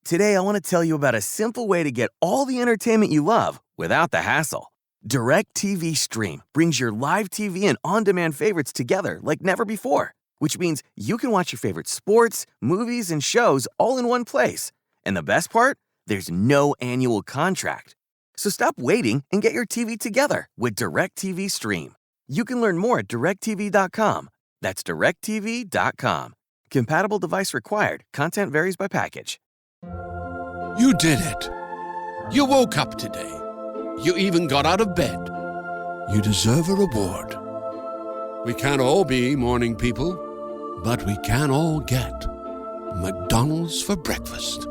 Today, I want to tell you about a simple way to get all the entertainment you love without the hassle. DirecTV Stream brings your live TV and on-demand favorites together like never before, which means you can watch your favorite sports, movies, and shows all in one place. And the best part? There's no annual contract. So stop waiting and get your TV together with DirecTV Stream. You can learn more at directtv.com. That's directtv.com. Compatible device required. Content varies by package. You did it. You woke up today. You even got out of bed. You deserve a reward. We can't all be morning people, but we can all get McDonald's for breakfast.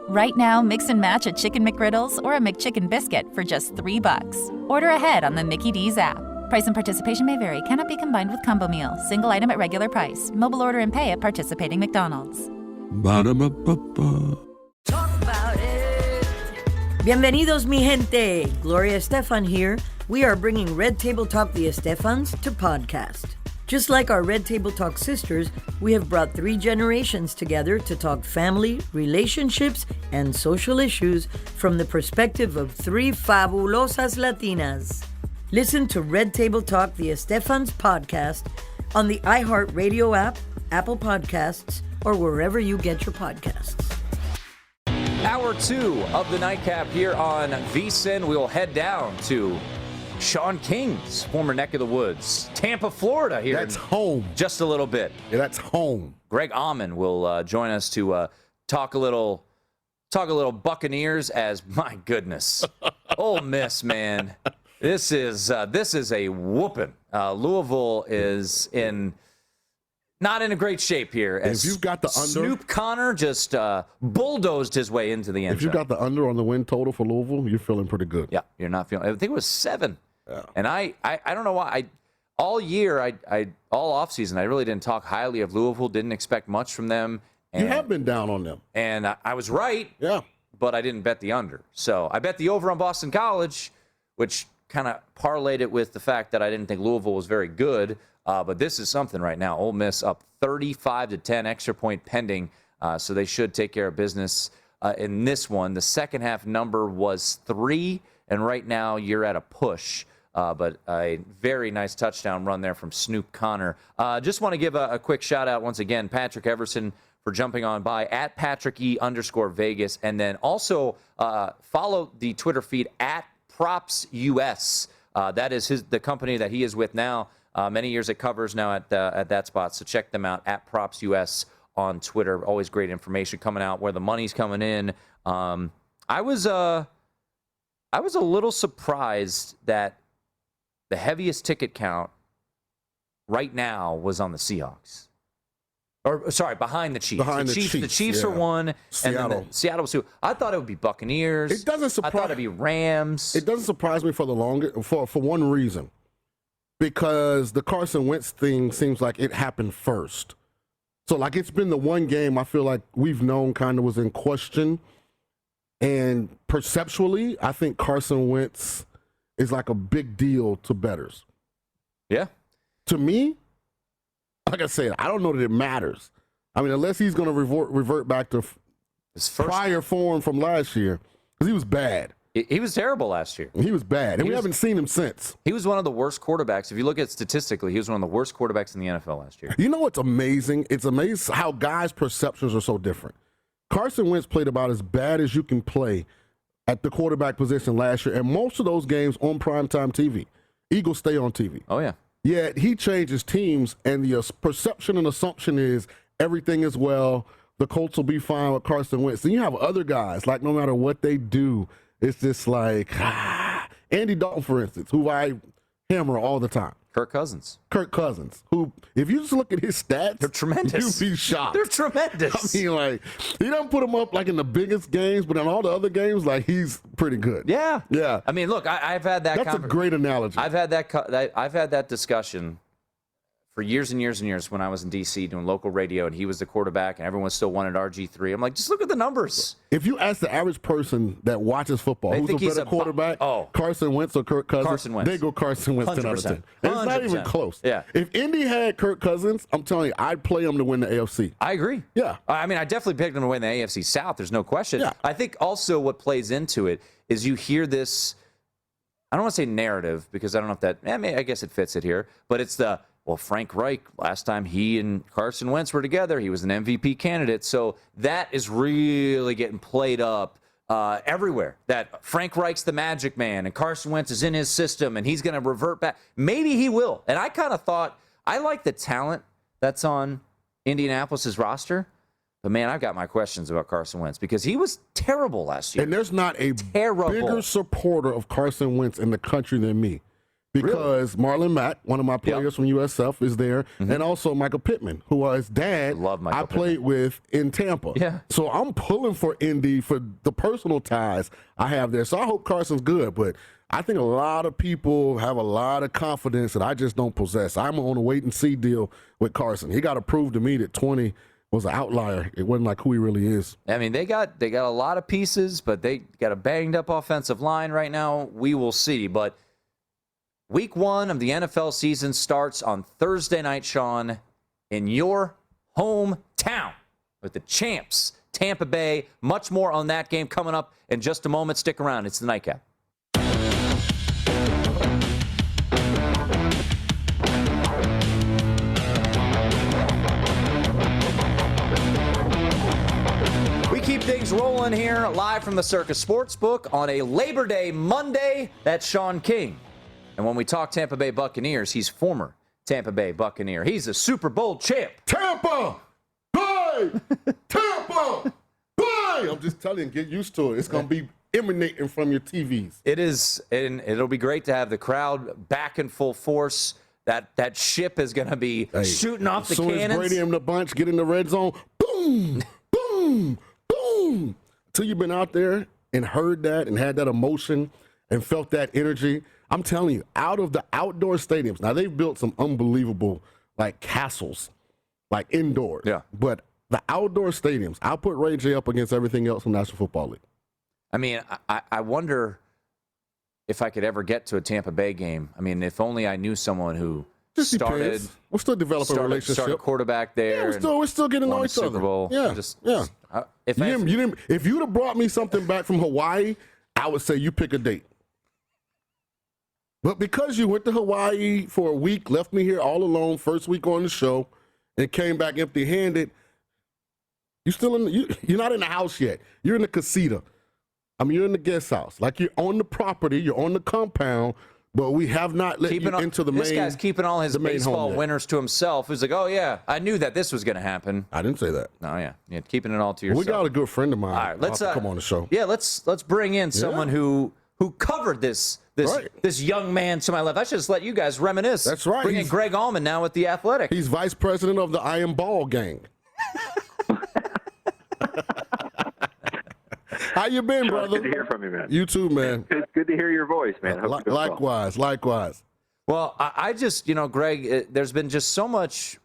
Right now, mix and match a Chicken McGriddles or a McChicken Biscuit for just $3. Order ahead on the Mickey D's app. Price and participation may vary. Cannot be combined with combo meal. Single item at regular price. Mobile order and pay at participating McDonald's. Ba-da-ba-ba-ba. Talk about it. Bienvenidos, mi gente. Gloria Estefan here. We are bringing Red Table Talk the Estefans to podcast. Just like our Red Table Talk sisters, we have brought 3 generations together to talk family, relationships, and social issues from the perspective of 3 fabulosas Latinas. Listen to Red Table Talk the Estefans podcast on the iHeartRadio app, Apple Podcasts, or wherever you get your podcasts. Hour 2 of the nightcap here on VSiN. We will head down to Sean King's former neck of the woods, Tampa, Florida. Here, that's home. Just a little bit. Yeah, that's home. Greg Auman will join us to talk a little Buccaneers. As my goodness, Ole Miss, man, this is a whooping. Louisville is not in a great shape here. As if you've got the under, Snoop Connor just bulldozed his way into the end zone. If you've got the under on the win total for Louisville, you're feeling pretty good. Yeah, you're not feeling. I think it was 7. Yeah. And I don't know why. All year, all offseason, I really didn't talk highly of Louisville. Didn't expect much from them. And, you have been down on them. And I was right. Yeah. But I didn't bet the under. So I bet the over on Boston College, which kind of parlayed it with the fact that I didn't think Louisville was very good. But this is something right now. Ole Miss up 35-10, extra point pending. So they should take care of business in this one. The second half number was 3, and right now you're at a push. But a very nice touchdown run there from Snoop Connor. Just want to give a quick shout out once again, Patrick Everson, for jumping on by at @PatrickE_Vegas. And then also follow the Twitter feed at PropsUS. That is the company that he is with now. Many years it covers now at that spot. So check them out at PropsUS on Twitter. Always great information coming out where the money's coming in. I was a little surprised that the heaviest ticket count right now was on the Seahawks. Or, sorry, behind the Chiefs. The Chiefs are 1, Seattle. And then Seattle was 2. I thought it would be Buccaneers. It doesn't surprise. I thought it'd be Rams. It doesn't surprise me for one reason. Because the Carson Wentz thing seems like it happened first. So, like, it's been the one game I feel like we've known kind of was in question. And perceptually, I think Carson Wentz is like a big deal to bettors. Yeah. To me, like I said, I don't know that it matters. I mean, unless he's going to revert back to his prior form from last year, because he was bad. He was terrible last year. He was bad, and we haven't seen him since. He was one of the worst quarterbacks. If you look at statistically, he was one of the worst quarterbacks in the NFL last year. You know what's amazing? It's amazing how guys' perceptions are so different. Carson Wentz played about as bad as you can play at the quarterback position last year, and most of those games on primetime TV. Eagles stay on TV. Oh, yeah. Yet he changes teams, and the perception and assumption is everything is well, the Colts will be fine with Carson Wentz. Then you have other guys, like no matter what they do, it's just like, Andy Dalton, for instance, who I hammer all the time. Kirk Cousins, who, if you just look at his stats, they're tremendous. You'd be shocked. They're tremendous. I mean, like, he doesn't put him up like in the biggest games, but in all the other games, like, he's pretty good. Yeah. Yeah. I mean, look, I've had that. That's a great analogy. I've had that discussion for years and years and years when I was in D.C. doing local radio and he was the quarterback and everyone still wanted RG3. I'm like, just look at the numbers. If you ask the average person that watches football, who's a better quarterback, Carson Wentz or Kirk Cousins, Carson Wentz. they go Carson Wentz 10 out of 10. It's 100%. not even close. Yeah. If Indy had Kirk Cousins, I'm telling you, I'd play him to win the AFC. I agree. Yeah. I mean, I definitely picked him to win the AFC South. There's no question. Yeah. I think also what plays into it is you hear this, I don't want to say narrative because I don't know if that, I guess it fits it here, but it's Frank Reich, last time he and Carson Wentz were together, he was an MVP candidate. So that is really getting played up everywhere, that Frank Reich's the magic man and Carson Wentz is in his system and he's going to revert back. Maybe he will. And I kind of thought, I like the talent that's on Indianapolis's roster. But, man, I've got my questions about Carson Wentz because he was terrible last year. And there's not a bigger supporter of Carson Wentz in the country than me. Because Marlon Mack, one of my players from USF, is there. Mm-hmm. And also Michael Pittman, who his dad I played with in Tampa. Yeah. So I'm pulling for Indy for the personal ties I have there. So I hope Carson's good. But I think a lot of people have a lot of confidence that I just don't possess. I'm on a wait-and-see deal with Carson. He got to prove to me that 20 was an outlier. It wasn't like who he really is. I mean, they got a lot of pieces, but they got a banged-up offensive line right now. We will see. But Week 1 of the NFL season starts on Thursday night, Sean, in your hometown with the champs, Tampa Bay. Much more on that game coming up in just a moment. Stick around. It's the Nightcap. Keep things rolling here live from the Circus Sportsbook on a Labor Day Monday. That's Sean King. And when we talk Tampa Bay Buccaneers, he's former Tampa Bay Buccaneer. He's a Super Bowl champ. Tampa Bay! Tampa Bay! I'm just telling you, get used to it. It's going to be emanating from your TVs. It is, and it'll be great to have the crowd back in full force. That ship is going to be shooting off the cannons. As soon as Brady and the bunch get in the red zone, boom, boom, boom. Until you've been out there and heard that and had that emotion and felt that energy, I'm telling you, out of the outdoor stadiums, now they've built some unbelievable, castles, indoors. Yeah. But the outdoor stadiums, I'll put Ray J up against everything else in National Football League. I mean, I wonder if I could ever get to a Tampa Bay game. I mean, if only I knew someone who started. We're still developing a relationship. Started quarterback there. Yeah, we're still getting to know each other. Super Bowl. Yeah. If you'd have brought me something back from Hawaii, I would say you pick a date. But because you went to Hawaii for a week, left me here all alone, first week on the show, and came back empty-handed, you're not in the house yet. You're in the casita. I mean, you're in the guest house. You're on the property, you're on the compound, but we have not let you into the main. This guy's keeping all his baseball winners to himself. He's like, oh, yeah, I knew that this was going to happen. I didn't say that. Oh, yeah. Keeping it all to yourself. We got a good friend of mine. All right, let's come on the show. Yeah, let's bring in someone who covered this young man to my left. I should just let you guys reminisce. That's right. Bring in Greg Allman now with The Athletic. He's vice president of the I Am Ball gang. How you been, brother? Good to hear from you, man. You too, man. It's good to hear your voice, man. Likewise. Well, I just, Greg, there's been just so much,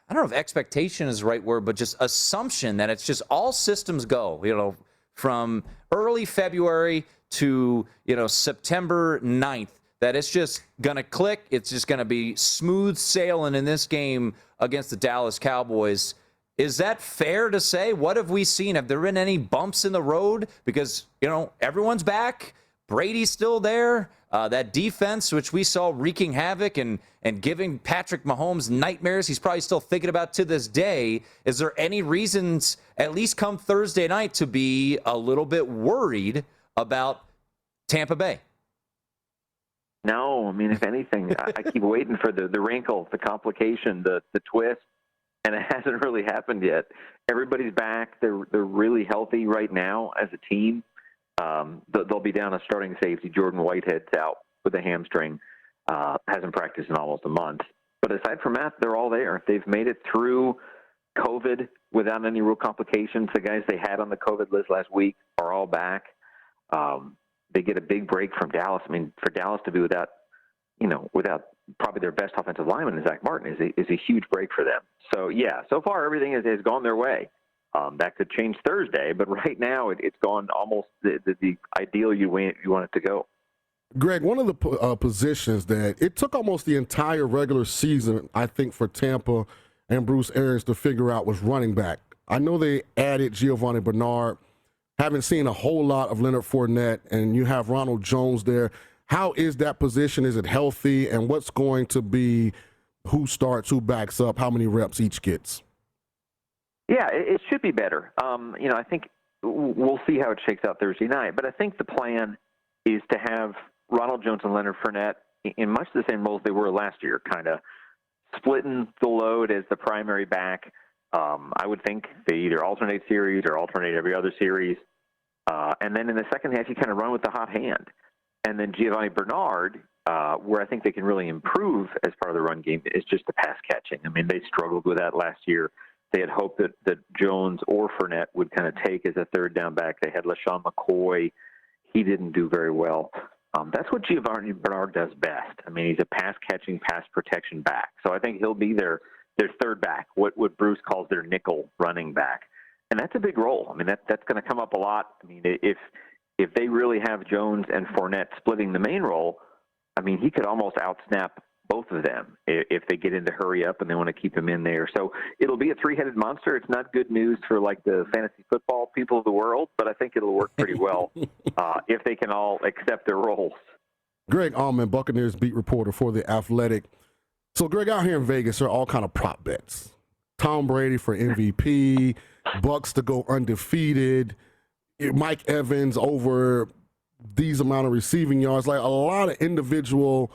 I don't know if expectation is the right word, but just assumption that it's just all systems go, from early February to, September 9th, that it's just going to click. It's just going to be smooth sailing in this game against the Dallas Cowboys. Is that fair to say? What have we seen? Have there been any bumps in the road? Because, everyone's back. Brady's still there. That defense, which we saw wreaking havoc and giving Patrick Mahomes nightmares, he's probably still thinking about to this day. Is there any reasons, at least come Thursday night, to be a little bit worried about Tampa Bay? No, I mean, if anything, I keep waiting for the wrinkle, the complication, the twist, and it hasn't really happened yet. Everybody's back. They're really healthy right now as a team. They'll be down a starting safety. Jordan Whitehead's out with a hamstring. Hasn't practiced in almost a month. But aside from that, they're all there. They've made it through COVID without any real complications. The guys they had on the COVID list last week are all back. They get a big break from Dallas. I mean, for Dallas to be without probably their best offensive lineman in Zach Martin is a huge break for them. So, yeah, so far everything has gone their way. That could change Thursday, but right now it's gone almost the ideal you want it to go. Greg, one of the positions that it took almost the entire regular season, I think, for Tampa and Bruce Arians to figure out was running back. I know they added Giovanni Bernard. Haven't seen a whole lot of Leonard Fournette, and you have Ronald Jones there. How is that position? Is it healthy? And what's going to be who starts, who backs up, how many reps each gets? Yeah, it should be better. I think we'll see how it shakes out Thursday night. But I think the plan is to have Ronald Jones and Leonard Fournette in much the same roles they were last year, kind of splitting the load as the primary back. I would think they either alternate series or alternate every other series. And then in the second half, you kind of run with the hot hand. And then Giovanni Bernard, where I think they can really improve as part of the run game, is just the pass catching. I mean, they struggled with that last year. They had hoped that Jones or Fournette would kind of take as a third down back. They had LaShawn McCoy. He didn't do very well. That's what Giovanni Bernard does best. I mean, he's a pass-catching, pass-protection back. So I think he'll be their third back, what Bruce calls their nickel running back. And that's a big role. I mean, that's going to come up a lot. I mean, if they really have Jones and Fournette splitting the main role, I mean, he could almost out-snap both of them if they get into hurry up and they want to keep him in there. So it'll be a three-headed monster. It's not good news for like the fantasy football people of the world, but I think it'll work pretty well if they can all accept their roles. Greg Allman, Buccaneers beat reporter for The Athletic. So, Greg, out here in Vegas, there are all kind of prop bets. Tom Brady for MVP, Bucks to go undefeated, Mike Evans over these amount of receiving yards, like a lot of individual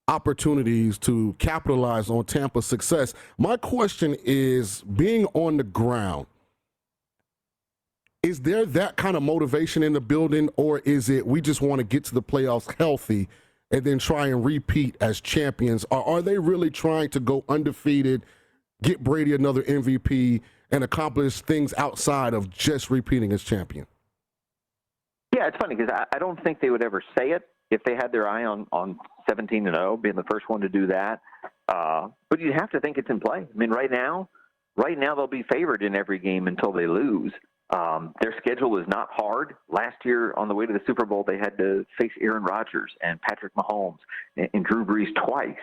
opportunities to capitalize on Tampa's success. My question is, being on the ground, is there that kind of motivation in the building, or is it we just want to get to the playoffs healthy and then try and repeat as champions? Or are they really trying to go undefeated, get Brady another MVP, and accomplish things outside of just repeating as champion? Yeah, it's funny because I don't think they would ever say it if they had their eye on 17-0, being the first one to do that. But you have to think it's in play. I mean, right now they'll be favored in every game until they lose. Their schedule is not hard. Last year on the way to the Super Bowl, they had to face Aaron Rodgers and Patrick Mahomes and Drew Brees twice.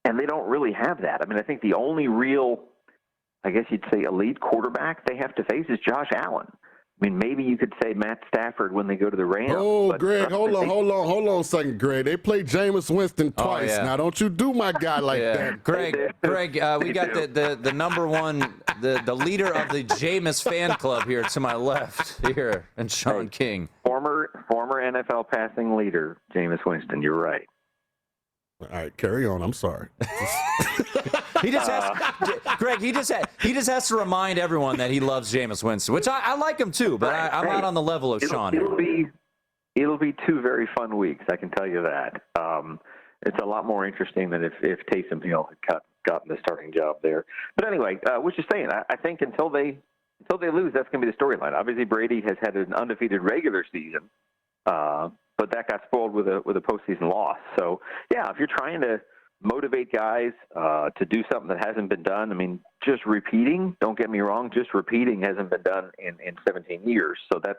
And they don't really have that. I mean, I think the only real, I guess you'd say, elite quarterback they have to face is Josh Allen. I mean, maybe you could say Matt Stafford when they go to the Rams. Oh, Greg, hold on a second, Greg. They played Jameis Winston twice. Oh, yeah. Now, don't you do my guy like that. Greg, we got the number one, the leader of the Jameis fan club here to my left here, and Sean King. Former NFL passing leader, Jameis Winston. You're right. All right, carry on. I'm sorry. He just has, Greg. He just has to remind everyone that he loves Jameis Winston, which I like him too, but I'm not on the level of Sean. It'll be two very fun weeks. I can tell you that. It's a lot more interesting than if Taysom Hill had gotten the starting job there. But anyway, was just saying. I think until they lose, that's going to be the storyline. Obviously, Brady has had an undefeated regular season. But that got spoiled with a postseason loss. So, yeah, if you're trying to motivate guys to do something that hasn't been done, I mean, just repeating, don't get me wrong, just repeating hasn't been done in 17 years. So that's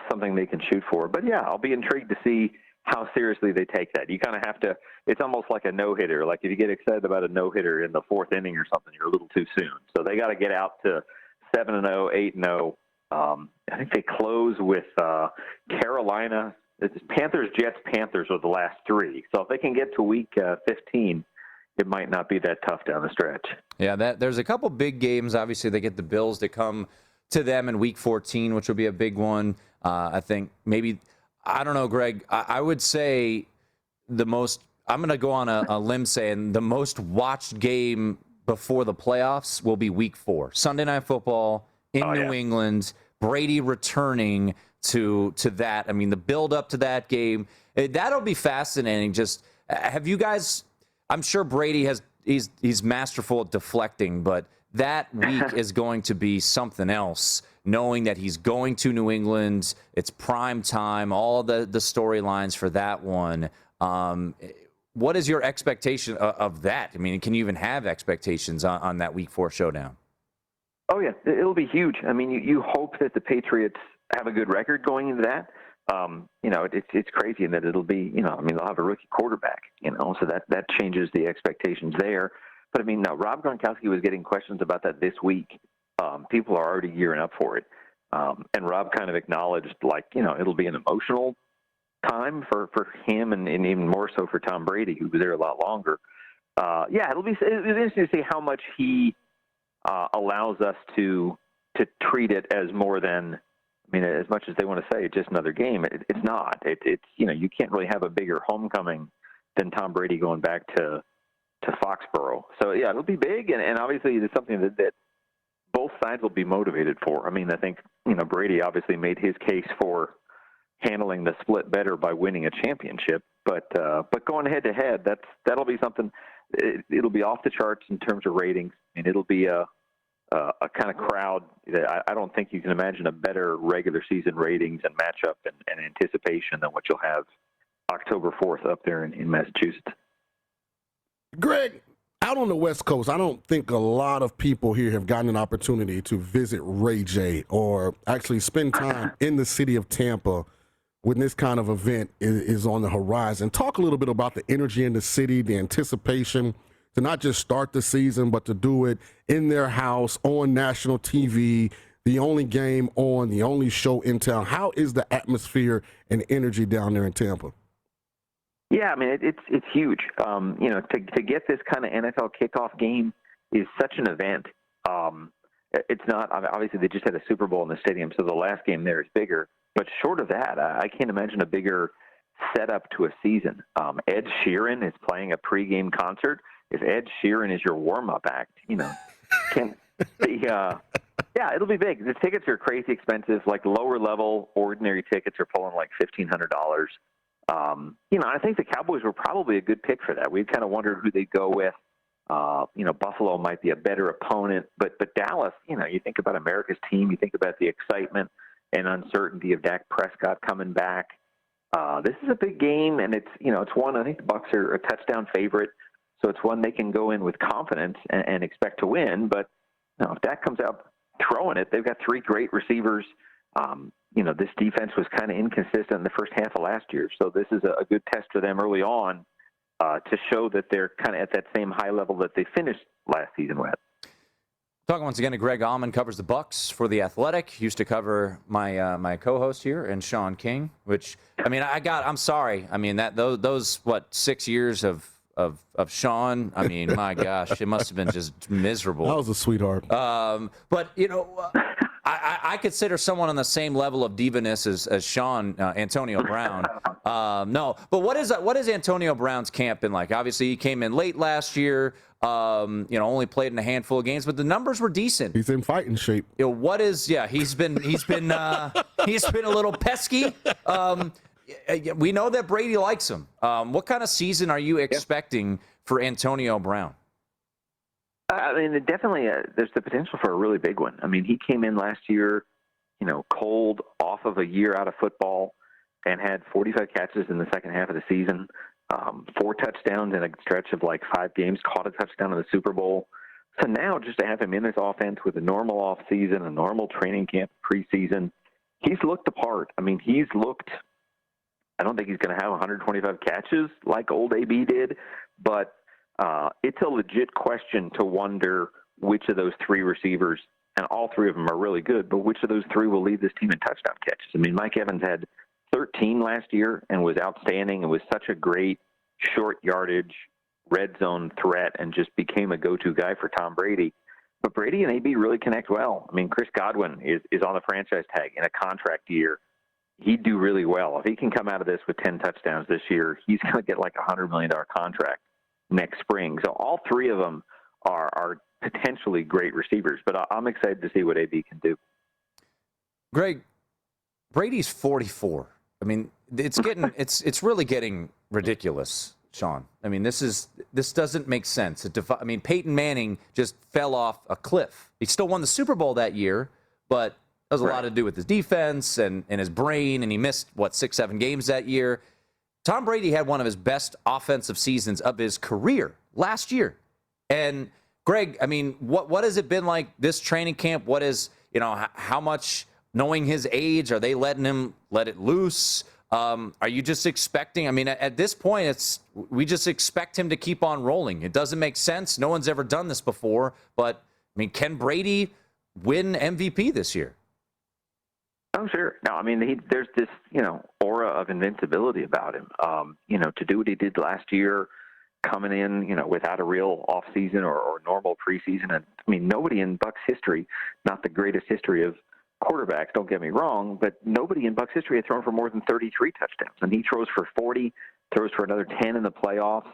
something they can shoot for. But, yeah, I'll be intrigued to see how seriously they take that. You kind of have to – it's almost like a no-hitter. Like if you get excited about a no-hitter in the fourth inning or something, you're a little too soon. So they got to get out to 7-0, 8-0. I think they close with Carolina. It's Panthers, Jets, Panthers are the last three. So if they can get to week 15, it might not be that tough down the stretch. Yeah, there's a couple big games. Obviously, they get the Bills to come to them in week 14, which will be a big one. I think maybe, I don't know, Greg, I would say I'm going to go on a limb saying the most watched game before the playoffs will be week 4. Sunday Night Football in New England, Brady returning to that. I mean, the build up to that game, that'll be fascinating. Just have you guys, I'm sure Brady he's masterful at deflecting, but that week is going to be something else, knowing that he's going to New England. It's prime time, all the storylines for that one. what is your expectation of that? I mean, can you even have expectations on that Week 4 showdown? Oh, yeah, it'll be huge. I mean, you hope that the Patriots have a good record going into that. It's crazy in that it'll be, they'll have a rookie quarterback, so that changes the expectations there. But, Rob Gronkowski was getting questions about that this week. People are already gearing up for it. And Rob kind of acknowledged, it'll be an emotional time for him and even more so for Tom Brady, who was there a lot longer. It'll be interesting to see how much he allows us to treat it as more than, as much as they want to say it's just another game, it's not. It's you can't really have a bigger homecoming than Tom Brady going back to Foxborough. So, yeah, it'll be big, and obviously it's something that both sides will be motivated for. I think, Brady obviously made his case for handling the split better by winning a championship, but going head-to-head, that'll be something. It'll be off the charts in terms of ratings, and it'll be a kind of crowd that I don't think you can imagine a better regular season ratings and matchup and anticipation than what you'll have October 4th up there in Massachusetts. Greg, out on the West Coast, I don't think a lot of people here have gotten an opportunity to visit Ray J or actually spend time in the city of Tampa when this kind of event is on the horizon. Talk a little bit about the energy in the city, the anticipation to not just start the season, but to do it in their house, on national TV, the only game on, the only show in town. How is the atmosphere and energy down there in Tampa? Yeah, it's huge. To get this kind of NFL kickoff game is such an event. It's not, obviously they just had a Super Bowl in the stadium, so the last game there is bigger. But short of that, I can't imagine a bigger setup to a season. Ed Sheeran is playing a pregame concert. If Ed Sheeran is your warm-up act, it'll be big. The tickets are crazy expensive. Like lower-level ordinary tickets are pulling like $1,500. I think the Cowboys were probably a good pick for that. We kind of wondered who they'd go with. Buffalo might be a better opponent, but Dallas, you think about America's team, you think about the excitement and uncertainty of Dak Prescott coming back. This is a big game, and it's one, I think the Bucs are a touchdown favorite, so it's one they can go in with confidence and expect to win. But if Dak comes out throwing it, they've got three great receivers. This defense was kind of inconsistent in the first half of last year, so this is a good test for them early on to show that they're kind of at that same high level that they finished last season with. Talking once again to Greg Allman, covers the Bucs for The Athletic. Used to cover my co-host here, and Sean King, which, I'm sorry. Those 6 years of Sean, my gosh, it must have been just miserable. That was a sweetheart. But, I consider someone on the same level of divaness as Sean, Antonio Brown. No, but what is Antonio Brown's camp been like? Obviously, he came in late last year. Only played in a handful of games, but the numbers were decent. He's in fighting shape. He's been a little pesky. We know that Brady likes him. What kind of season are you expecting for Antonio Brown? Definitely, there's the potential for a really big one. He came in last year, cold, off of a year out of football, and had 45 catches in the second half of the season, 4 touchdowns in a stretch of 5 games, caught a touchdown in the Super Bowl. So now just to have him in this offense with a normal offseason, a normal training camp preseason, he's looked the part. He's looked – I don't think he's going to have 125 catches like old AB did, but it's a legit question to wonder which of those 3 receivers, and all 3 of them are really good, but which of those 3 will lead this team in touchdown catches? Mike Evans had 13 last year and was outstanding and was such a great short yardage, red zone threat, and just became a go-to guy for Tom Brady. But Brady and AB really connect well. Chris Godwin is on the franchise tag in a contract year. He'd do really well. If he can come out of this with 10 touchdowns this year, he's going to get a $100 million contract next spring. So all 3 of them are potentially great receivers, but I'm excited to see what AB can do. Greg, Brady's 44. It's really getting ridiculous, Sean. This doesn't make sense. Peyton Manning just fell off a cliff. He still won the Super Bowl that year, but it has a lot to do with his defense and his brain, and he missed 6-7 games that year. Tom Brady had one of his best offensive seasons of his career last year. And Greg, I mean, what has it been like this training camp? What is, how much, knowing his age, are they letting him let it loose? Are you just expecting, I mean, at this point, we just expect him to keep on rolling. It doesn't make sense. No one's ever done this before. But, I mean, can Brady win MVP this year? Oh, sure. No, I mean, there's this, aura of invincibility about him. To do what he did last year, coming in, without a real offseason or normal preseason. And, I mean, nobody in Bucs history, not the greatest history of quarterbacks, don't get me wrong, but nobody in Bucs history had thrown for more than 33 touchdowns. And he throws for 40, throws for another 10 in the playoffs.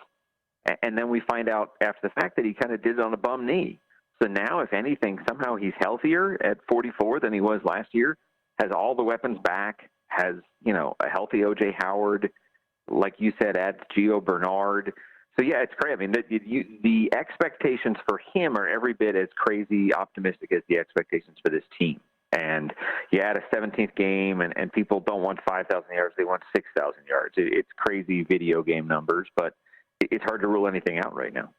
And then we find out after the fact that he kind of did it on a bum knee. So now, if anything, somehow he's healthier at 44 than he was last year, has all the weapons back, has, a healthy O.J. Howard, like you said, adds Gio Bernard. So, yeah, it's great. I mean, the expectations for him are every bit as crazy optimistic as the expectations for this team. And you add a 17th game, and people don't want 5,000 yards. They want 6,000 yards. It's crazy video game numbers, but it's hard to rule anything out right now.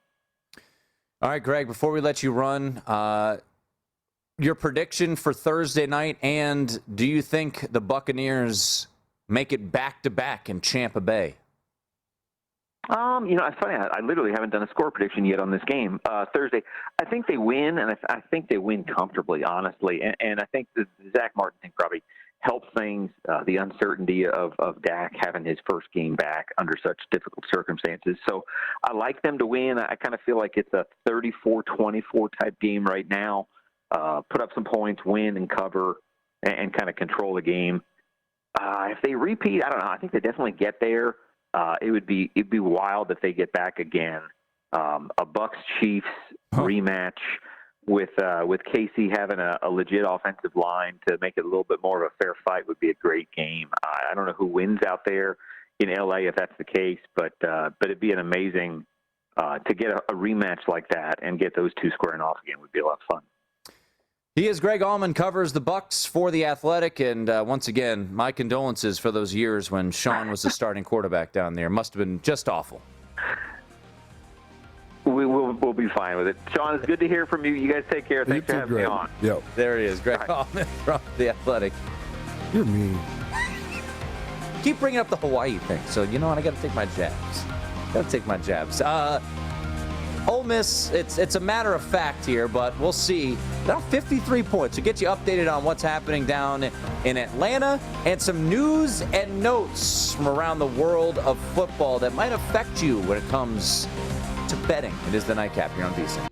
All right, Greg, before we let you run, your prediction for Thursday night, and do you think the Buccaneers make it back-to-back in Tampa Bay? It's funny. I literally haven't done a score prediction yet on this game. Thursday, I think they win, and I think they win comfortably, honestly. And I think the Zach Martin thing probably helps things, the uncertainty of Dak having his first game back under such difficult circumstances. So I like them to win. I kind of feel like it's a 34-24 type game right now. Put up some points, win and cover, and kind of control the game. If they repeat, I don't know. I think they definitely get there. It'd be wild if they get back again. A Bucs-Chiefs rematch with Casey having a legit offensive line to make it a little bit more of a fair fight would be a great game. I don't know who wins out there in LA if that's the case, but it'd be an amazing to get a rematch like that and get those two squaring off again would be a lot of fun. He is Greg Allman, covers the Bucs for The Athletic, and once again, my condolences for those years when Sean was the starting quarterback down there. Must have been just awful. We'll be fine with it. Sean, it's good to hear from you. You guys take care. Thanks for having me on. Yep. There he is, Greg Allman from The Athletic. You're mean. Keep bringing up the Hawaii thing, so you know what? I got to take my jabs. Ole Miss, it's a matter of fact here, but we'll see. Now 53 points to get you updated on what's happening down in Atlanta and some news and notes from around the world of football that might affect you when it comes to betting. It is the Nightcap here on VSiN.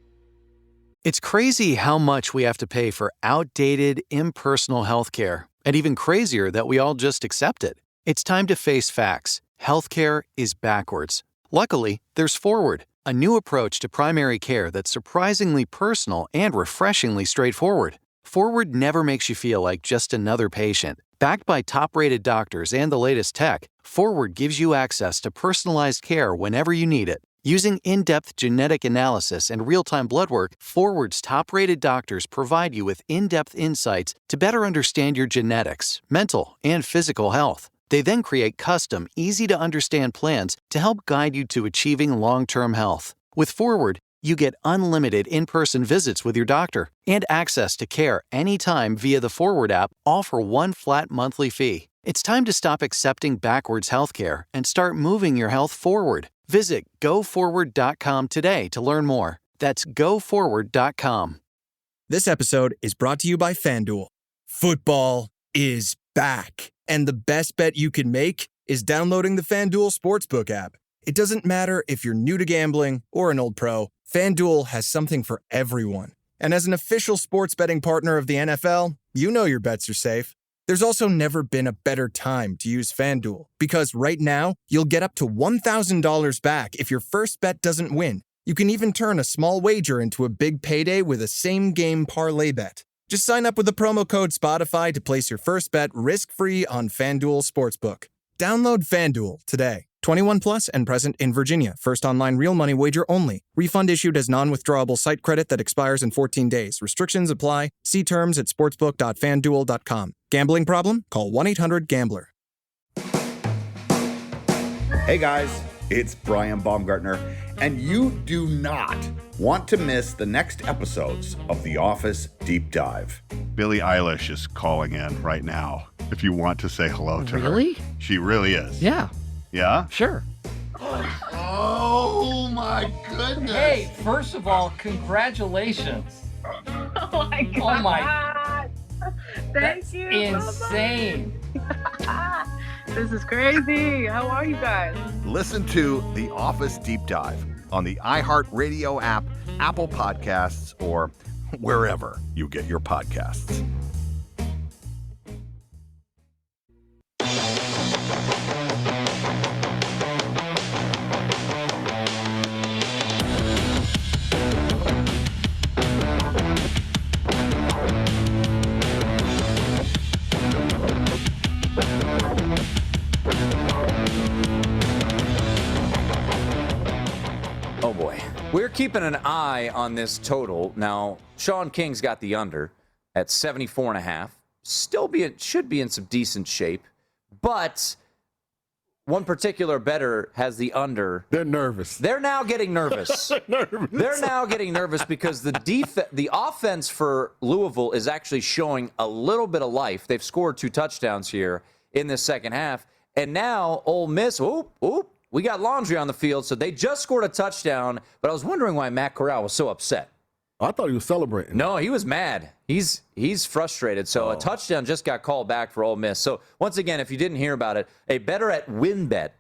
It's crazy how much we have to pay for outdated, impersonal healthcare, and even crazier that we all just accept it. It's time to face facts. Healthcare is backwards. Luckily, there's Forward, a new approach to primary care that's surprisingly personal and refreshingly straightforward. Forward never makes you feel like just another patient. Backed by top-rated doctors and the latest tech, Forward gives you access to personalized care whenever you need it. Using in-depth genetic analysis and real-time blood work, Forward's top-rated doctors provide you with in-depth insights to better understand your genetics, mental, and physical health. They then create custom, easy-to-understand plans to help guide you to achieving long-term health. With Forward, you get unlimited in-person visits with your doctor and access to care anytime via the Forward app, all for one flat monthly fee. It's time to stop accepting backwards healthcare and start moving your health forward. Visit GoForward.com today to learn more. That's GoForward.com. This episode is brought to you by FanDuel. Football is back. And the best bet you can make is downloading the FanDuel Sportsbook app. It doesn't matter if you're new to gambling or an old pro, FanDuel has something for everyone. And as an official sports betting partner of the NFL, you know your bets are safe. There's also never been a better time to use FanDuel, because right now, you'll get up to $1,000 back if your first bet doesn't win. You can even turn a small wager into a big payday with a same-game parlay bet. Just sign up with the promo code Spotify to place your first bet risk-free on FanDuel Sportsbook. Download FanDuel today. 21 plus and present in Virginia. First online real money wager only. Refund issued as non-withdrawable site credit that expires in 14 days. Restrictions apply. See terms at sportsbook.fanduel.com. Gambling problem? Call 1-800-GAMBLER. Hey guys, it's Brian Baumgartner, and you do not want to miss the next episodes of The Office Deep Dive. Billie Eilish is calling in right now if you want to say hello to her. Really? She really is. Yeah. Yeah? Sure. Oh my goodness. Hey, first of all, congratulations. Oh my God. Oh my. Thank you. Insane. This is crazy. How are you guys? Listen to The Office Deep Dive on the iHeartRadio app, Apple Podcasts, or wherever you get your podcasts. Oh boy. We're keeping an eye on this total. Now, Sean King's got the under at 74.5. Should be in some decent shape. But one particular bettor has the under. They're nervous. They're now getting nervous. They're now getting nervous because the offense for Louisville is actually showing a little bit of life. They've scored 2 touchdowns here in this second half. And now Ole Miss, we got laundry on the field, so they just scored a touchdown, but I was wondering why Matt Corral was so upset. I thought he was celebrating. No, he was mad. He's frustrated. So a touchdown just got called back for Ole Miss. So once again, if you didn't hear about it, a bettor at WinBet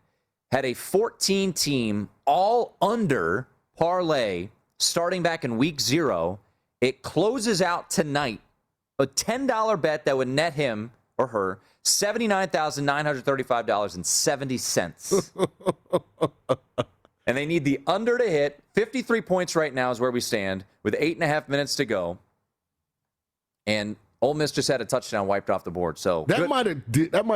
had a 14-team all-under parlay starting back in week 0. It closes out tonight, a $10 bet that would net him or her $79,935.70. And they need the under to hit. 53 points right now is where we stand with 8.5 minutes to go. And Ole Miss just had a touchdown wiped off the board. So that might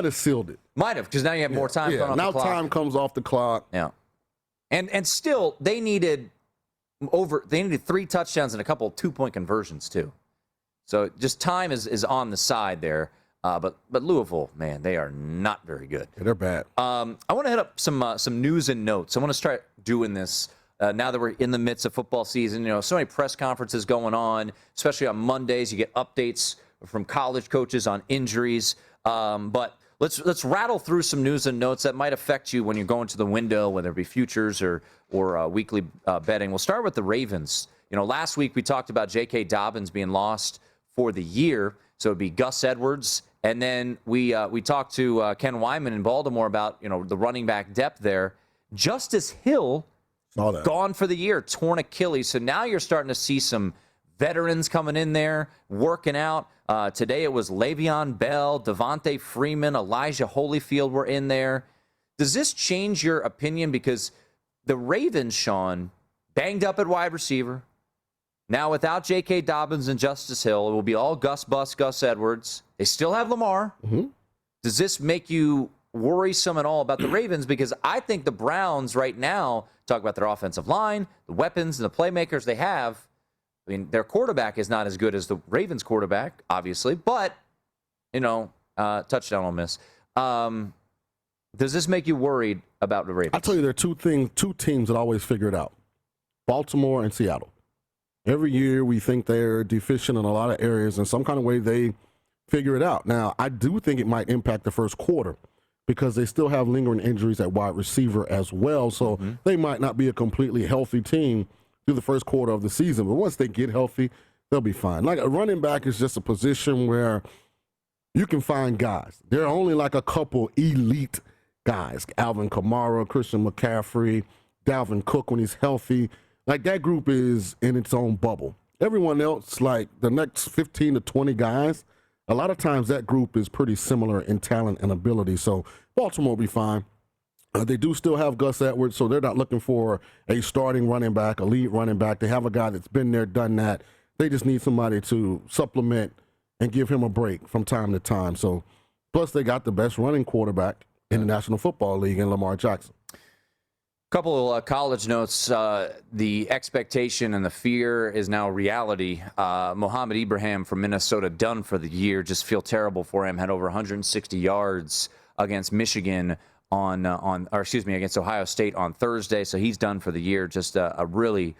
have sealed it. Might have, because now you have more time coming off now the clock. time comes off the clock. Yeah. And still they needed 3 touchdowns and a couple of 2-point conversions too. So just time is on the side there. But Louisville, man, they are not very good. Yeah, they're bad. I want to hit up some news and notes. I want to start doing this now that we're in the midst of football season. You know, so many press conferences going on, especially on Mondays. You get updates from college coaches on injuries. But let's rattle through some news and notes that might affect you when you're going to the window, whether it be futures or weekly betting. We'll start with the Ravens. You know, last week we talked about J.K. Dobbins being lost for the year. So it'd be Gus Edwards. And then we talked to Ken Wyman in Baltimore about, you know, the running back depth there. Justice Hill gone for the year, torn Achilles. So now you're starting to see some veterans coming in there, working out. Today it was Le'Veon Bell, Devontae Freeman, Elijah Holyfield were in there. Does this change your opinion? Because the Ravens, Sean, banged up at wide receiver. Now, without J.K. Dobbins and Justice Hill, it will be all Gus Edwards. They still have Lamar. Mm-hmm. Does this make you worrisome at all about the Ravens? Because I think the Browns right now, talk about their offensive line, the weapons, and the playmakers they have. I mean, their quarterback is not as good as the Ravens quarterback, obviously, but, you know, touchdown Ole Miss. Does this make you worried about the Ravens? I'll tell you, there are two teams that always figure it out. Baltimore and Seattle. Every year we think they're deficient in a lot of areas. In some kind of way, they figure it out. Now, I do think it might impact the first quarter because they still have lingering injuries at wide receiver as well. So they might not be a completely healthy team through the first quarter of the season. But once they get healthy, they'll be fine. Like a running back is just a position where you can find guys. There are only like a couple elite guys. Alvin Kamara, Christian McCaffrey, Dalvin Cook when he's healthy. Like, that group is in its own bubble. Everyone else, like the next 15 to 20 guys, a lot of times that group is pretty similar in talent and ability. So Baltimore will be fine. They do still have Gus Edwards, so they're not looking for a starting running back, a lead running back. They have a guy that's been there, done that. They just need somebody to supplement and give him a break from time to time. So, plus they got the best running quarterback in the National Football League in Lamar Jackson. Couple of college notes. The expectation and the fear is now reality. Mohamed Ibrahim from Minnesota done for the year. Just feel terrible for him. Had over 160 yards against Michigan against Ohio State on Thursday. So he's done for the year. Just a really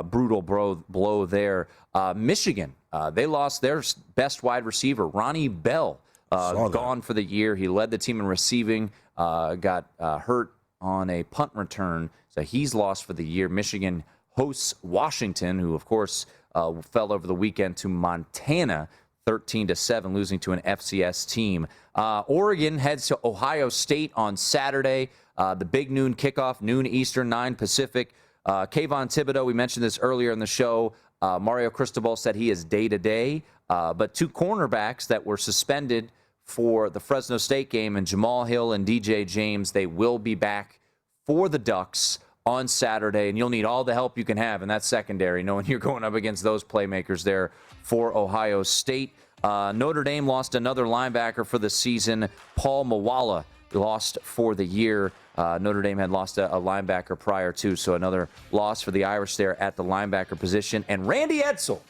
brutal blow there. Michigan, they lost their best wide receiver, Ronnie Bell, gone for the year. He led the team in receiving, got hurt on a punt return. So he's lost for the year. Michigan hosts Washington, who, of course, fell over the weekend to Montana, 13-7, losing to an FCS team. Oregon heads to Ohio State on Saturday. The big noon kickoff, noon Eastern, 9 Pacific. Kayvon Thibodeau, we mentioned this earlier in the show. Mario Cristobal said he is day-to-day. But 2 cornerbacks that were suspended for the Fresno State game, and Jamal Hill and DJ James, they will be back for the Ducks on Saturday, and you'll need all the help you can have in that secondary, knowing you're going up against those playmakers there for Ohio State. Notre Dame lost another linebacker for the season. Paul Mawala lost for the year. Notre Dame had lost a linebacker prior to, so another loss for the Irish there at the linebacker position. And Randy Edsall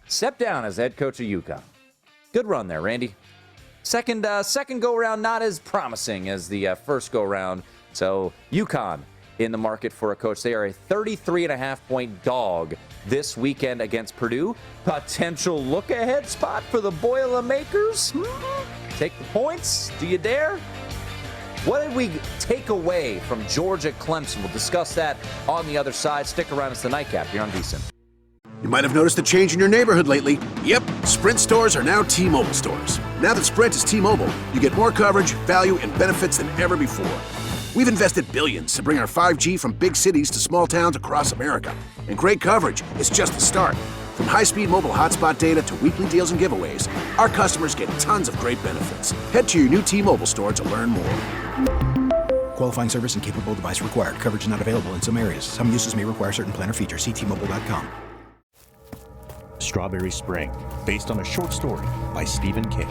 stepped down as head coach of UConn. Good run there, Randy. Second go-around, not as promising as the first go-around. So UConn in the market for a coach. They are a 33.5-point dog this weekend against Purdue. Potential look-ahead spot for the Boilermakers. Take the points. Do you dare? What did we take away from Georgia Clemson? We'll discuss that on the other side. Stick around. It's the Nightcap here on VSiN. You might have noticed a change in your neighborhood lately. Yep, Sprint stores are now T-Mobile stores. Now that Sprint is T-Mobile, you get more coverage, value, and benefits than ever before. We've invested billions to bring our 5G from big cities to small towns across America. And great coverage is just the start. From high-speed mobile hotspot data to weekly deals and giveaways, our customers get tons of great benefits. Head to your new T-Mobile store to learn more. Qualifying service and capable device required. Coverage not available in some areas. Some uses may require certain plan or features. See T-Mobile.com. Strawberry Spring, based on a short story by Stephen King.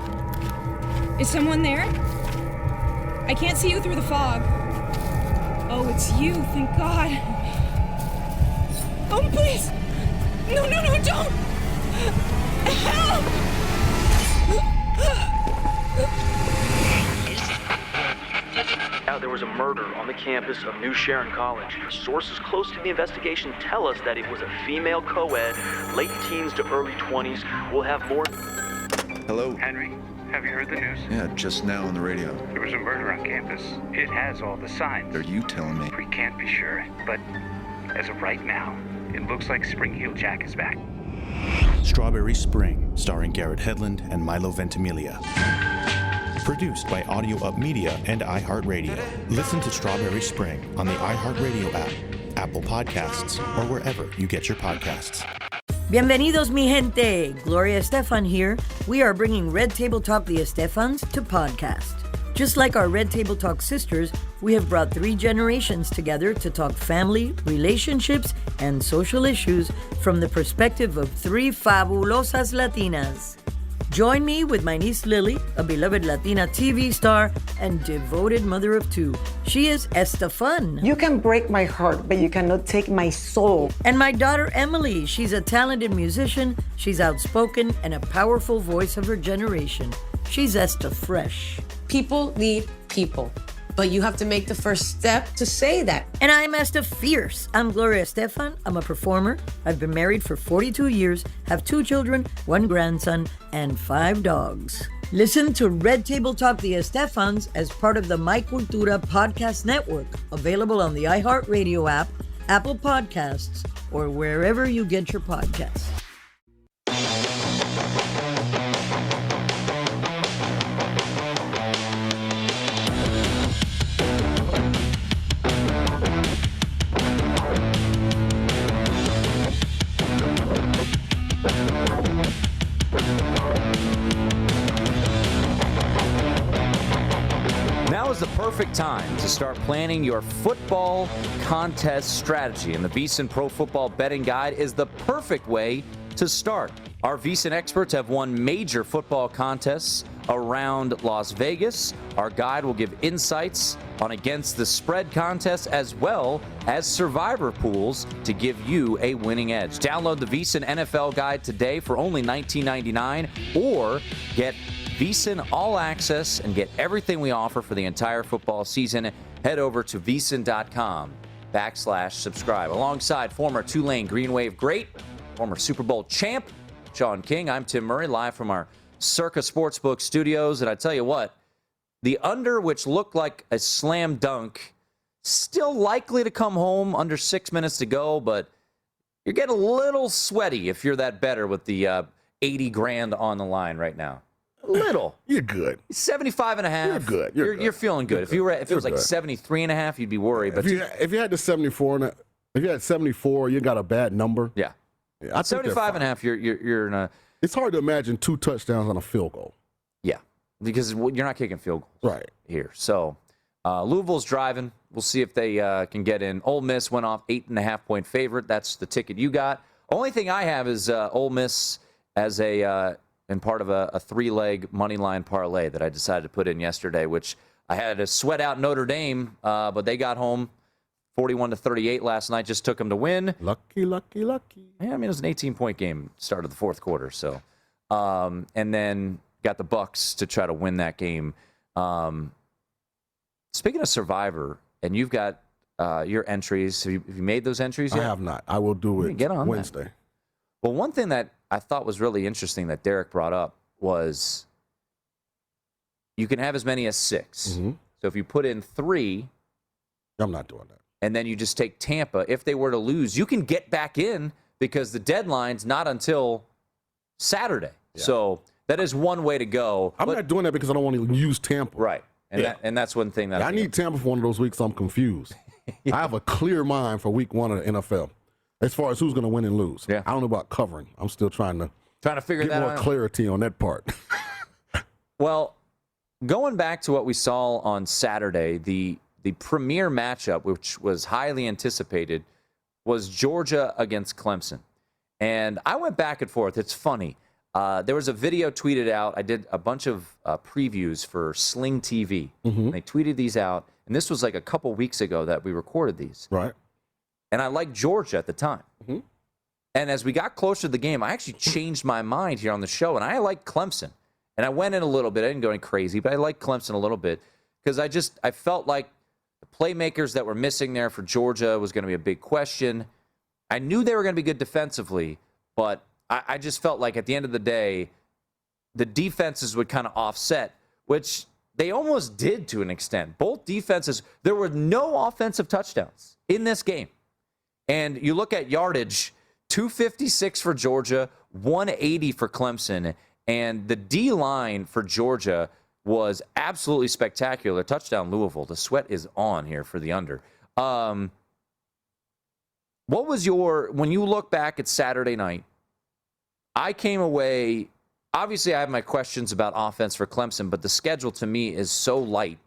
Is someone there? I can't see you through the fog. Oh, it's you, thank God. Oh, please! No, don't! Help! Now, there was a murder on the campus of New Sharon College. Sources close to the investigation tell us that it was a female co-ed, late teens to early 20s. We'll have more. Hello? Henry, have you heard the news? Yeah, just now on the radio. There was a murder on campus. It has all the signs. Are you telling me? We can't be sure, but as of right now, it looks like Spring Heel Jack is back. Strawberry Spring, starring Garrett Hedlund and Milo Ventimiglia. Produced by Audio Up Media and iHeartRadio. Listen to Strawberry Spring on the iHeartRadio app, Apple Podcasts, or wherever you get your podcasts. Bienvenidos, mi gente. Gloria Estefan here. We are bringing Red Table Talk the Estefans to podcast. Just like our Red Table Talk sisters, we have brought 3 generations together to talk family, relationships, and social issues from the perspective of 3 fabulosas Latinas. Join me with my niece Lily, a beloved Latina TV star and devoted mother of 2. She is Estefan. You can break my heart, but you cannot take my soul. And my daughter Emily. She's a talented musician, she's outspoken, and a powerful voice of her generation. She's Esta Fresh. People need people, but you have to make the first step to say that. And I'm Esta Fierce. I'm Gloria Estefan. I'm a performer. I've been married for 42 years, have 2 children, 1 grandson, and 5 dogs. Listen to Red Table Talk the Estefans as part of the My Cultura podcast network, available on the iHeartRadio app, Apple Podcasts, or wherever you get your podcasts. The perfect time to start planning your football contest strategy, and the VSiN Pro Football Betting Guide is the perfect way to start. Our VSiN experts have won major football contests around Las Vegas. Our guide will give insights on against the spread contests as well as survivor pools to give you a winning edge. Download the VSiN NFL Guide today for only $19.99 or get VSiN All Access and get everything we offer for the entire football season. Head over to vsin.com/subscribe. Alongside former Tulane Green Wave great, former Super Bowl champ, Sean King, I'm Tim Murray, live from our Circa Sportsbook studios. And I tell you what, the under, which looked like a slam dunk, still likely to come home under 6 minutes to go, but you're getting a little sweaty if you're that better with the 80 grand on the line right now. A little. You're good. 75.5. You're good. You're feeling good. If it was like 73.5, you'd be worried. But if you had the 74, if you had 74, you got a bad number. Yeah. 75.5, you're in a. It's hard to imagine 2 touchdowns on a field goal. Yeah, because you're not kicking field goals here. So Louisville's driving. We'll see if they can get in. Ole Miss went off 8.5-point favorite. That's the ticket you got. Only thing I have is Ole Miss as and part of a 3-leg money line parlay that I decided to put in yesterday, which I had to sweat out Notre Dame, but they got home 41-38 last night. Just took them to win. Lucky. Yeah, I mean, it was an 18-point game start of the fourth quarter. So, and then got the Bucks to try to win that game. Speaking of Survivor, and you've got your entries. Have you made those entries yet? I have not. I will do it Wednesday. That. Well, one thing that I thought was really interesting that Derek brought up was you can have as many as 6. Mm-hmm. So if you put in 3. I'm not doing that. And then you just take Tampa. If they were to lose, you can get back in because the deadline's not until Saturday. Yeah. So that is one way to go. I'm not doing that because I don't want to use Tampa. Right. And that's one thing that I need Tampa for one of those weeks I'm confused. I have a clear mind for week 1 of the NFL as far as who's going to win and lose. Yeah. I don't know about covering. I'm still trying to figure that out. Get more clarity on that part. Well, going back to what we saw on Saturday, the premier matchup, which was highly anticipated, was Georgia against Clemson. And I went back and forth. It's funny. There was a video tweeted out. I did a bunch of previews for Sling TV. Mm-hmm. And they tweeted these out. And this was like a couple weeks ago that we recorded these. Right. And I liked Georgia at the time. Mm-hmm. And as we got closer to the game, I actually changed my mind here on the show. And I liked Clemson. And I went in a little bit. I didn't go in crazy, but I liked Clemson a little bit. Because I felt like the playmakers that were missing there for Georgia was going to be a big question. I knew they were going to be good defensively, but I just felt like at the end of the day, the defenses would kind of offset, which they almost did to an extent. Both defenses, there were no offensive touchdowns in this game. And you look at yardage, 256 for Georgia, 180 for Clemson, and the D-line for Georgia was absolutely spectacular. Touchdown Louisville. The sweat is on here for the under. What was when you look back at Saturday night, I came away, obviously I have my questions about offense for Clemson, but the schedule to me is so light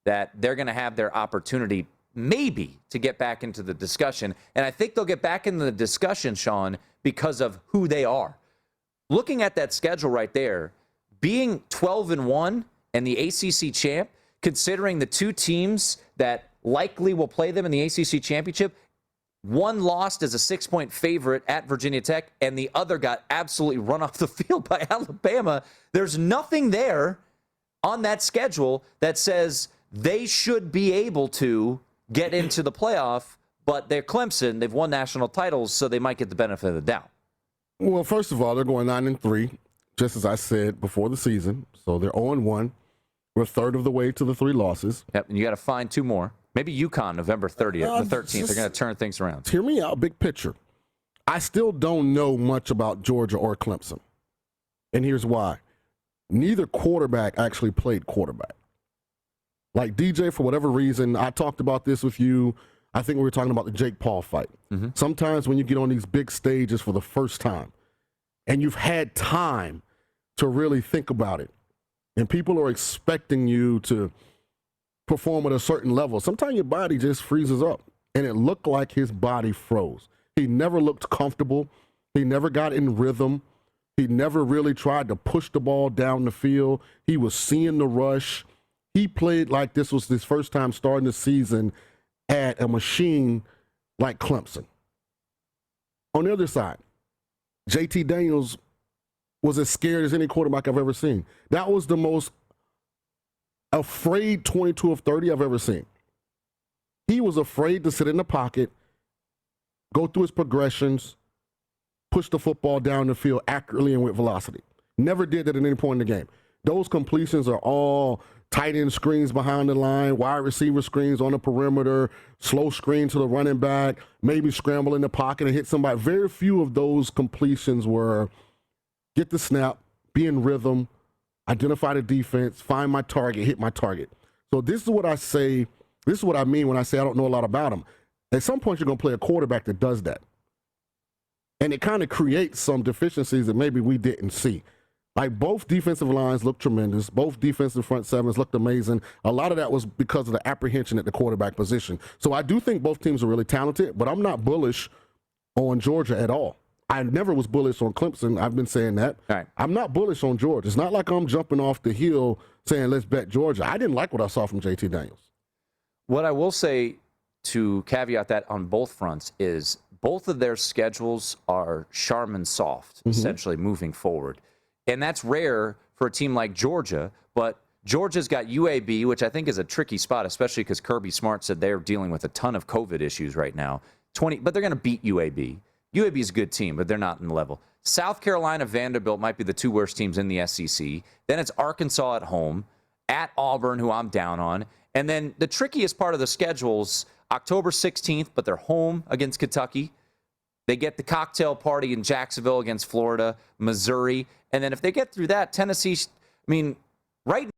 that they're going to have their opportunity maybe to get back into the discussion. And I think they'll get back into the discussion, Sean, because of who they are. Looking at that schedule right there, being 12-1 and the ACC champ, considering the 2 teams that likely will play them in the ACC championship, one lost as a 6-point favorite at Virginia Tech, and the other got absolutely run off the field by Alabama. There's nothing there on that schedule that says they should be able to get into the playoff, but they're Clemson. They've won national titles, so they might get the benefit of the doubt. Well, first of all, they're going 9-3, just as I said before the season. So they're 0-1. We're a third of the way to the 3 losses. Yep, and you got to find 2 more. Maybe UConn, November 30th, the 13th. They're going to turn things around. Hear me out, big picture. I still don't know much about Georgia or Clemson. And here's why. Neither quarterback actually played quarterback. Like DJ, for whatever reason, I talked about this with you. I think we were talking about the Jake Paul fight. Mm-hmm. Sometimes when you get on these big stages for the first time and you've had time to really think about it, and people are expecting you to perform at a certain level, sometimes your body just freezes up. And it looked like his body froze. He never looked comfortable. He never got in rhythm. He never really tried to push the ball down the field. He was seeing the rush. He played like this was his first time starting the season at a machine like Clemson. On the other side, JT Daniels was as scared as any quarterback I've ever seen. That was the most afraid 22 of 30 I've ever seen. He was afraid to sit in the pocket, go through his progressions, push the football down the field accurately and with velocity. Never did that at any point in the game. Those completions are all tight end screens behind the line, wide receiver screens on the perimeter, slow screen to the running back, maybe scramble in the pocket and hit somebody. Very few of those completions were get the snap, be in rhythm, identify the defense, find my target, hit my target. So this is what I say, this is what I mean when I say I don't know a lot about him. At some point, you're going to play a quarterback that does that. And it kind of creates some deficiencies that maybe we didn't see. Like both defensive lines looked tremendous. Both defensive front sevens looked amazing. A lot of that was because of the apprehension at the quarterback position. So I do think both teams are really talented, but I'm not bullish on Georgia at all. I never was bullish on Clemson. I've been saying that. Right. I'm not bullish on Georgia. It's not like I'm jumping off the hill saying, let's bet Georgia. I didn't like what I saw from JT Daniels. What I will say to caveat that on both fronts is both of their schedules are Charmin soft, essentially moving forward. And that's rare for a team like Georgia, but Georgia's got UAB, which I think is a tricky spot, especially because Kirby Smart said they're dealing with a ton of COVID issues right now. But they're going to beat UAB. UAB is a good team, but they're not in the level. South Carolina, Vanderbilt might be the two worst teams in the SEC. Then it's Arkansas at home, at Auburn, who I'm down on. And then the trickiest part of the schedule's October 16th, but they're home against Kentucky. They get the cocktail party in Jacksonville against Florida, Missouri. And then if they get through that, Tennessee, I mean, right